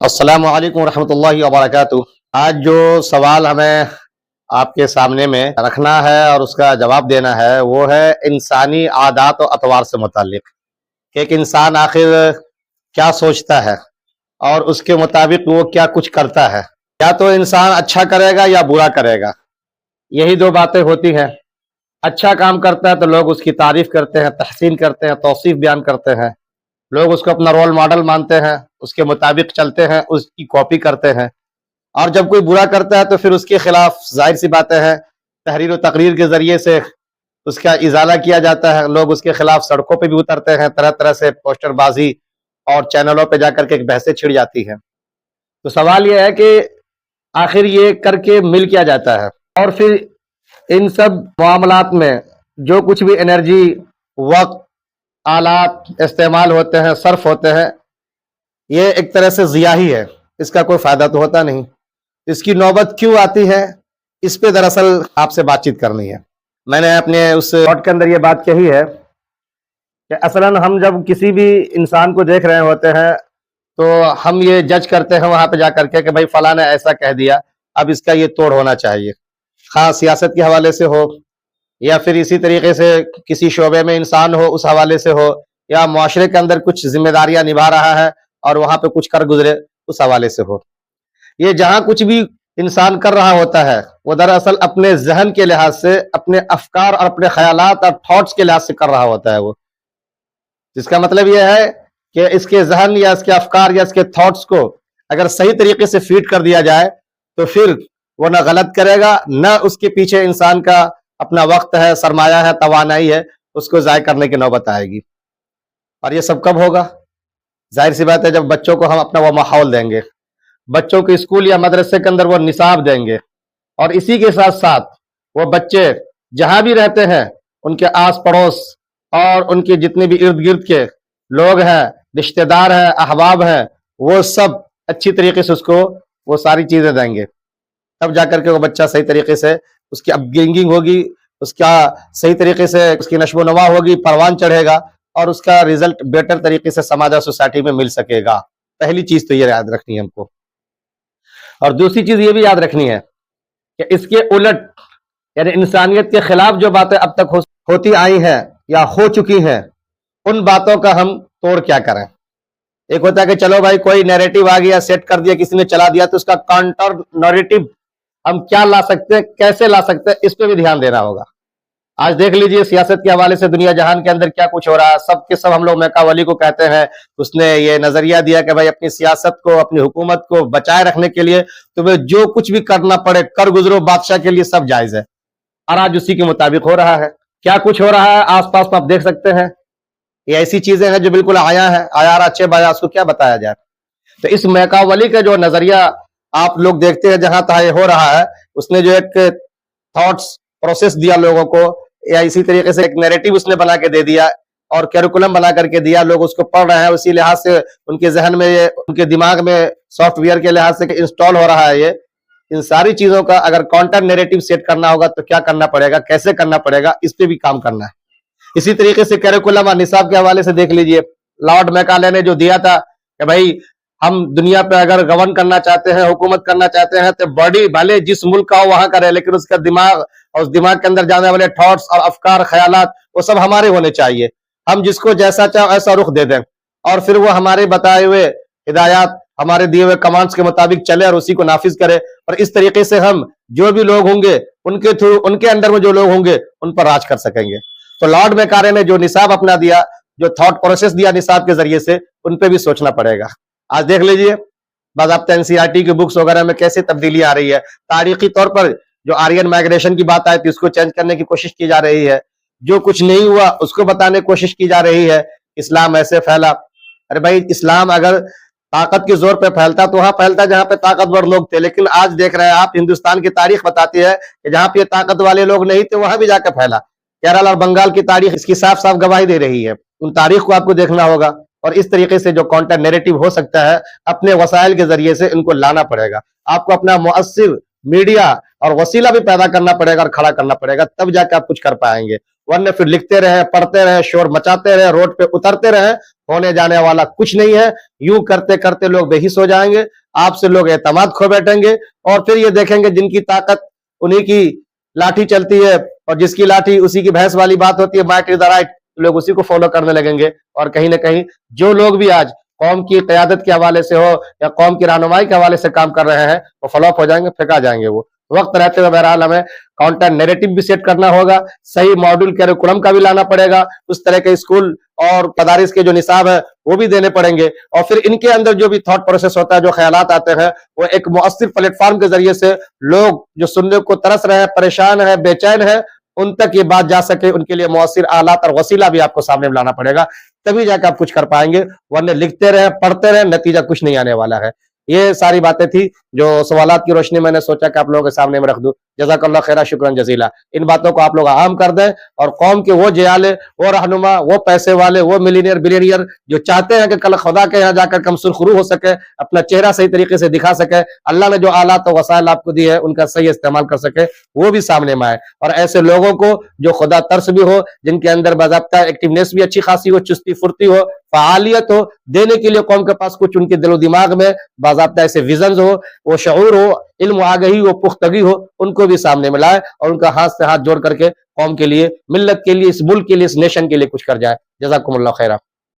السلام علیکم ورحمۃ اللہ وبرکاتہ۔ آج جو سوال ہمیں آپ کے سامنے میں رکھنا ہے اور اس کا جواب دینا ہے وہ ہے انسانی عادات و اطوار سے متعلق کہ ایک انسان آخر کیا سوچتا ہے اور اس کے مطابق وہ کیا کچھ کرتا ہے۔ یا تو انسان اچھا کرے گا یا برا کرے گا، یہی دو باتیں ہوتی ہیں۔ اچھا کام کرتا ہے تو لوگ اس کی تعریف کرتے ہیں، تحسین کرتے ہیں، توصیف بیان کرتے ہیں، لوگ اس کو اپنا رول ماڈل مانتے ہیں، اس کے مطابق چلتے ہیں، اس کی کاپی کرتے ہیں۔ اور جب کوئی برا کرتا ہے تو پھر اس کے خلاف ظاہر سی باتیں ہیں، تحریر و تقریر کے ذریعے سے اس کا ازالہ کیا جاتا ہے، لوگ اس کے خلاف سڑکوں پہ بھی اترتے ہیں، طرح طرح سے پوسٹر بازی اور چینلوں پہ جا کر کے ایک بحثیں چھڑ جاتی ہیں۔ تو سوال یہ ہے کہ آخر یہ کر کے مل کیا جاتا ہے، اور پھر ان سب معاملات میں جو کچھ بھی انرجی، وقت، آلات استعمال ہوتے ہیں، صرف ہوتے ہیں، یہ ایک طرح سے ضیاع ہی ہے، اس کا کوئی فائدہ تو ہوتا نہیں۔ اس کی نوبت کیوں آتی ہے، اس پہ دراصل آپ سے بات چیت کرنی ہے۔ میں نے اپنے اس نوٹ کے اندر یہ بات کہی ہے کہ اصلاً ہم جب کسی بھی انسان کو دیکھ رہے ہوتے ہیں تو ہم یہ جج کرتے ہیں وہاں پہ جا کر کے کہ بھائی فلاں نے ایسا کہہ دیا، اب اس کا یہ توڑ ہونا چاہیے، خاص سیاست کے حوالے سے ہو یا پھر اسی طریقے سے کسی شعبے میں انسان ہو اس حوالے سے ہو، یا معاشرے کے اندر کچھ ذمہ داریاں نبھا رہا ہے اور وہاں پہ کچھ کر گزرے اس حوالے سے ہو۔ یہ جہاں کچھ بھی انسان کر رہا ہوتا ہے وہ دراصل اپنے ذہن کے لحاظ سے، اپنے افکار اور اپنے خیالات اور تھاٹس کے لحاظ سے کر رہا ہوتا ہے وہ، جس کا مطلب یہ ہے کہ اس کے ذہن یا اس کے افکار یا اس کے تھاٹس کو اگر صحیح طریقے سے فیڈ کر دیا جائے تو پھر وہ نہ غلط کرے گا، نہ اس کے پیچھے انسان کا اپنا وقت ہے، سرمایہ ہے، توانائی ہے، اس کو ضائع کرنے کی نوبت آئے گی۔ اور یہ سب کب ہوگا؟ ظاہر سی بات ہے جب بچوں کو ہم اپنا وہ ماحول دیں گے، بچوں کو اسکول یا مدرسے کے اندر وہ نصاب دیں گے، اور اسی کے ساتھ ساتھ وہ بچے جہاں بھی رہتے ہیں ان کے آس پڑوس اور ان کے جتنے بھی ارد گرد کے لوگ ہیں، رشتہ دار ہیں، احباب ہیں، وہ سب اچھی طریقے سے اس کو وہ ساری چیزیں دیں گے، تب جا کر کے وہ بچہ صحیح طریقے سے اس کی اپ برنگنگ ہوگی، اس کا صحیح طریقے سے اس کی نشو و نما ہوگی، پروان چڑھے گا اور اس کا رزلٹ بیٹر طریقے سے سماجہ سوسائٹی میں مل سکے گا۔ پہلی چیز تو یہ یاد رکھنی ہے ہم کو، اور دوسری چیز یہ بھی یاد رکھنی ہے کہ اس کے الٹ یعنی انسانیت کے خلاف جو باتیں اب تک ہوتی آئی ہیں یا ہو چکی ہیں، ان باتوں کا ہم توڑ کیا کریں۔ ایک ہوتا ہے کہ چلو بھائی کوئی نیریٹو آ گیا، سیٹ کر دیا، کسی نے چلا دیا، تو اس کا کانٹر نیریٹو ہم کیا لا سکتے ہیں، کیسے لا سکتے ہیں، اس پہ بھی دھیان دینا ہوگا۔ آج دیکھ لیجئے سیاست کے حوالے سے دنیا جہان کے اندر کیا کچھ ہو رہا ہے، سب کے سب ہم لوگ میکاولی کو کہتے ہیں، اس نے یہ نظریہ دیا کہ بھائی اپنی سیاست کو، اپنی حکومت کو بچائے رکھنے کے لیے تمہیں جو کچھ بھی کرنا پڑے کر گزرو، بادشاہ کے لیے سب جائز ہے، اور آج اسی کے مطابق ہو رہا ہے۔ کیا کچھ ہو رہا ہے آس پاس میں آپ دیکھ سکتے ہیں، یہ ایسی چیزیں ہیں جو بالکل آیا ہے، آیا اچھے بایا، اس کو کیا بتایا جائے۔ تو اس میکاولی کا جو نظریہ آپ لوگ دیکھتے ہیں جہاں تہاں یہ ہو رہا ہے، اس نے جو ایک تھاٹس پروسیس دیا لوگوں کو، یا اسی طریقے سے ایک نیریٹو اس نے بنا کے دے دیا اور کیریکولم بنا کر کے دیا، لوگ اس کو پڑھ رہے ہیں، اسی لحاظ سے ان کے ذہن میں، ان کے دماغ میں سافٹ ویئر کے لحاظ سے انسٹال ہو رہا ہے۔ یہ ان ساری چیزوں کا اگر کانٹر نیریٹو سیٹ کرنا ہوگا تو کیا کرنا پڑے گا، کیسے کرنا پڑے گا، اس پہ بھی کام کرنا ہے۔ اسی طریقے سے کیریکولم اور نصاب کے حوالے سے دیکھ لیجئے، لارڈ میکالے نے جو دیا تھا کہ بھائی ہم دنیا پہ اگر گورن کرنا چاہتے ہیں، حکومت کرنا چاہتے ہیں، تو باڈی بھلے جس ملک کا ہو وہاں کرے، لیکن اس کا دماغ اور اس دماغ کے اندر جانے والے تھاٹس اور افکار، خیالات، وہ سب ہمارے ہونے چاہیے، ہم جس کو جیسا چاہو ایسا رخ دے دیں، اور پھر وہ ہمارے بتائے ہوئے ہدایات، ہمارے دیے ہوئے کمانڈز کے مطابق چلے اور اسی کو نافذ کرے، اور اس طریقے سے ہم جو بھی لوگ ہوں گے ان کے تھرو، ان کے اندر میں جو لوگ ہوں گے ان پر راج کر سکیں گے۔ تو لارڈ میکالے نے جو نصاب اپنا دیا، جو تھاٹ پروسیس دیا نصاب کے ذریعے سے، ان پہ بھی سوچنا پڑے گا۔ آج دیکھ لیجئے باضابطہ NCERT کی بکس وغیرہ میں کیسے تبدیلی آ رہی ہے، تاریخی طور پر جو آرین مائگریشن کی بات آئی تھی اس کو چینج کرنے کی کوشش کی جا رہی ہے، جو کچھ نہیں ہوا اس کو بتانے کی کوشش کی جا رہی ہے، اسلام ایسے پھیلا۔ ارے بھائی اسلام اگر طاقت کے زور پہ پھیلتا تو وہاں پھیلتا جہاں پہ طاقتور لوگ تھے، لیکن آج دیکھ رہے ہیں آپ ہندوستان کی تاریخ بتاتی ہے کہ جہاں پہ طاقت والے لوگ نہیں تھے وہاں بھی جا کے پھیلا۔ کیرل اور بنگال کی تاریخ اس کی صاف صاف گواہی دے رہی ہے، ان تاریخ کو آپ کو دیکھنا ہوگا، اور اس طریقے سے جو کانٹر نیریٹو ہو سکتا ہے اپنے وسائل کے ذریعے سے ان کو لانا پڑے گا۔ آپ کو اپنا مؤثر میڈیا اور وسیلہ بھی پیدا کرنا پڑے گا اور کھڑا کرنا پڑے گا، تب جا کے آپ کچھ کر پائیں گے، ورنہ پھر لکھتے رہیں، پڑھتے رہیں، شور مچاتے رہیں، روڈ پہ اترتے رہیں ہونے جانے والا کچھ نہیں ہے. یوں کرتے کرتے لوگ بے حس ہو جائیں گے, آپ سے لوگ اعتماد کھو بیٹھیں گے, اور پھر یہ دیکھیں گے جن کی طاقت انہی کی لاٹھی چلتی ہے, اور جس کی لاٹھی اسی کی بھینس والی بات ہوتی ہے, مائٹ از دا رائٹ, لوگ اسی کو فالو کرنے لگیں گے. اور کہیں نہ کہیں جو لوگ بھی آج قوم کی قیادت کے حوالے سے ہو یا قوم کی رہنمائی کے حوالے سے کام کر رہے ہیں, وہ فلاپ ہو جائیں گے, پھینکا جائیں گے. وہ وقت رہتے ہوئے بہرحال ہمیں کاؤنٹر نیریٹو بھی سیٹ کرنا ہوگا, صحیح ماڈول کیریکولم کا بھی لانا پڑے گا, اس طرح کے اسکول اور مدارس کے جو نصاب ہے وہ بھی دینے پڑیں گے, اور پھر ان کے اندر جو بھی تھاٹ پروسیس ہوتا ہے, جو خیالات آتے ہیں, وہ ایک مؤثر پلیٹ فارم کے ذریعے سے لوگ جو سننے کو ترس رہے ہیں, پریشان ہیں, بے چین ہیں, ان تک یہ بات جا سکے, ان کے لیے مؤثر آلات اور وسیلہ بھی آپ کو سامنے لانا پڑے گا, تبھی جا کے آپ کچھ کر پائیں گے. ورنہ لکھتے رہے, پڑھتے رہے, نتیجہ کچھ نہیں آنے والا ہے. یہ ساری باتیں تھی جو سوالات کی روشنی میں نے سوچا کہ آپ لوگوں کے سامنے میں رکھ دوں. جزاک اللہ خیرہ, شکرا جزیلا. ان باتوں کو آپ لوگ عام کر دیں, اور قوم کے وہ جیالے, وہ رہنما, وہ پیسے والے, وہ ملینئر بلینئر جو چاہتے ہیں کہ کل خدا کے یہاں جا کر کم سرخرو ہو سکے, اپنا چہرہ صحیح طریقے سے دکھا سکے, اللہ نے جو آلات و وسائل آپ کو دی ہے ان کا صحیح استعمال کر سکے, وہ بھی سامنے میں آئے. اور ایسے لوگوں کو جو خدا ترس بھی ہو, جن کے اندر باضابطہ ایکٹیونیس بھی اچھی خاصی ہو, چستی پھرتی ہو, فعالیت ہو, دینے کے لیے قوم کے پاس کچھ ان کے دل و دماغ میں باضابطہ ایسے ویژنز ہو, وہ شعور ہو, علم و آگہی ہو, پختگی ہو, ان کو بھی سامنے میں لائے, اور ان کا ہاتھ سے ہاتھ جوڑ کر کے قوم کے لیے, ملت کے لیے, اس ملک کے لیے, اس نیشن کے لیے کچھ کر جائے. جزاکم اللہ خیرہ.